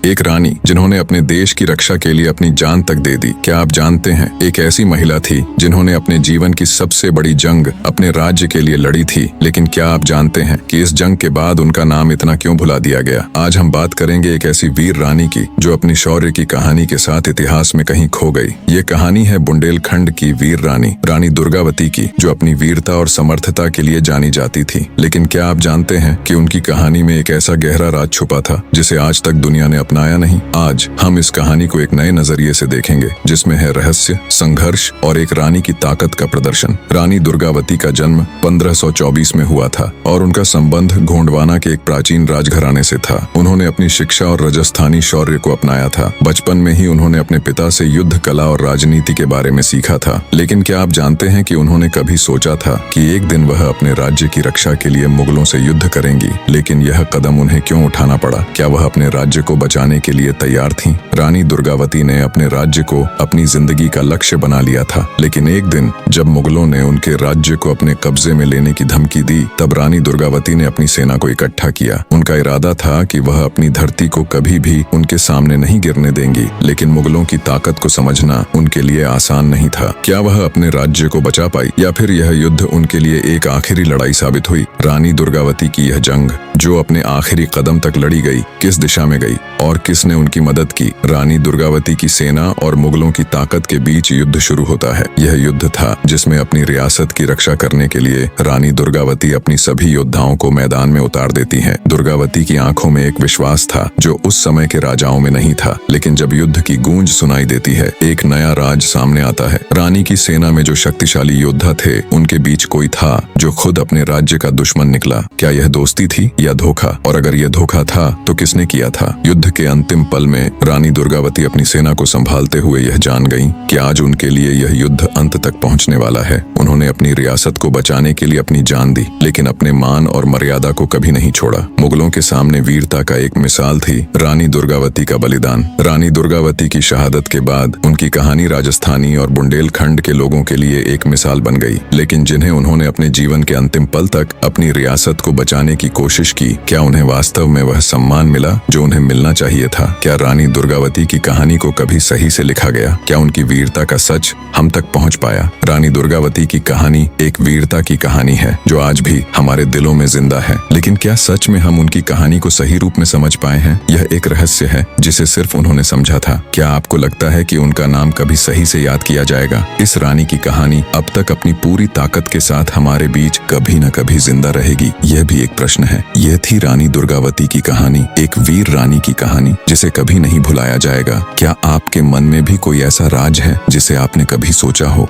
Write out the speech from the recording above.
एक रानी जिन्होंने अपने देश की रक्षा के लिए अपनी जान तक दे दी। क्या आप जानते हैं, एक ऐसी महिला थी जिन्होंने अपने जीवन की सबसे बड़ी जंग अपने राज्य के लिए लड़ी थी। लेकिन क्या आप जानते हैं कि इस जंग के बाद उनका नाम इतना क्यों भुला दिया गया? आज हम बात करेंगे एक ऐसी वीर रानी की जो अपनी शौर्य की कहानी के साथ इतिहास में कहीं खो गई। ये कहानी है बुंदेलखंड की वीर रानी, रानी दुर्गावती की, जो अपनी वीरता और समर्थता के लिए जानी जाती थी। लेकिन क्या आप जानते हैं कि उनकी कहानी में एक ऐसा गहरा राज छुपा था जिसे आज तक दुनिया ने अपनाया नहीं। आज हम इस कहानी को एक नए नजरिए से देखेंगे, जिसमें है रहस्य, संघर्ष और एक रानी की ताकत का प्रदर्शन। रानी दुर्गावती का जन्म 1524 में हुआ था और उनका संबंध गोंडवाना के एक प्राचीन राजघराने से था। उन्होंने अपनी शिक्षा और राजस्थानी शौर्य को अपनाया था। बचपन में ही उन्होंने अपने पिता से युद्ध कला और राजनीति के बारे में सीखा था। लेकिन क्या आप जानते हैं कि उन्होंने कभी सोचा था कि एक दिन वह अपने राज्य की रक्षा के लिए मुगलों से युद्ध करेंगी? लेकिन यह कदम उन्हें क्यों उठाना पड़ा? क्या वह अपने राज्य को बचाने के लिए तैयार थीं? रानी दुर्गावती ने अपने राज्य को अपनी जिंदगी का लक्ष्य बना लिया था। लेकिन एक दिन जब मुगलों ने उनके राज्य को अपने कब्जे में लेने की धमकी दी, तब रानी दुर्गावती ने अपनी सेना को इकट्ठा किया। उनका इरादा था कि वह अपनी धरती को कभी भी उनके सामने नहीं गिरने देंगी। लेकिन मुगलों की ताकत को समझना उनके लिए आसान नहीं था। क्या वह अपने राज्य को बचा पाई या फिर यह युद्ध उनके लिए एक आखिरी लड़ाई साबित हुई? रानी दुर्गावती की यह जंग जो अपने आखिरी कदम तक लड़ी गई, किस दिशा में गई और किसने उनकी मदद की? रानी दुर्गावती की सेना और मुगलों की ताकत के बीच युद्ध शुरू होता है। यह युद्ध था जिसमें अपनी रियासत की रक्षा करने के लिए रानी दुर्गावती अपनी सभी योद्धाओं को मैदान में उतार देती हैं। दुर्गावती की आंखों में एक विश्वास था जो उस समय के राजाओं में नहीं था। लेकिन जब युद्ध की गूंज सुनाई देती है, एक नया राज सामने आता है। रानी की सेना में जो शक्तिशाली योद्धा थे, उनके बीच कोई था जो खुद अपने राज्य का दुश्मन निकला। क्या यह दोस्ती थी या धोखा? और अगर यह धोखा था तो किसने किया था? युद्ध के अंतिम पल में रानी दुर्गावती अपनी सेना को संभालते हुए यह जान गईं कि आज उनके लिए यह युद्ध अंत तक पहुंचने वाला है। उन्होंने अपनी रियासत को बचाने के लिए अपनी जान दी, लेकिन अपने मान और मर्यादा को कभी नहीं छोड़ा। मुगलों के सामने वीरता का एक मिसाल थी रानी दुर्गावती का बलिदान। रानी दुर्गावती की शहादत के बाद उनकी कहानी राजस्थानी और बुंदेलखंड के लोगों के लिए एक मिसाल बन गई। लेकिन जिन्हें उन्होंने अपने जीवन के अंतिम पल तक अपनी रियासत को बचाने की कोशिश की, क्या उन्हें वास्तव में वह सम्मान मिला जो उन्हें मिलना चाहिए था? क्या रानी दुर्गावती की कहानी को कभी सही से लिखा गया? क्या उनकी वीरता का सच हम तक पहुंच पाया? रानी दुर्गावती की कहानी एक वीरता की कहानी है जो आज भी हमारे दिलों में जिंदा है। लेकिन क्या सच में हम उनकी कहानी को सही रूप में समझ पाए हैं? यह एक रहस्य है जिसे सिर्फ उन्होंने समझा था। क्या आपको लगता है कि उनका नाम कभी सही से याद किया जाएगा? इस रानी की कहानी अब तक अपनी पूरी ताकत के साथ हमारे बीच कभी न कभी जिंदा रहेगी? यह भी एक प्रश्न है। यह थी रानी दुर्गावती की कहानी, एक वीर रानी की कहानी जिसे कभी नहीं भुलाया जाएगा। क्या आपके मन में भी कोई ऐसा राज है जिसे आपने कभी सोचा हो?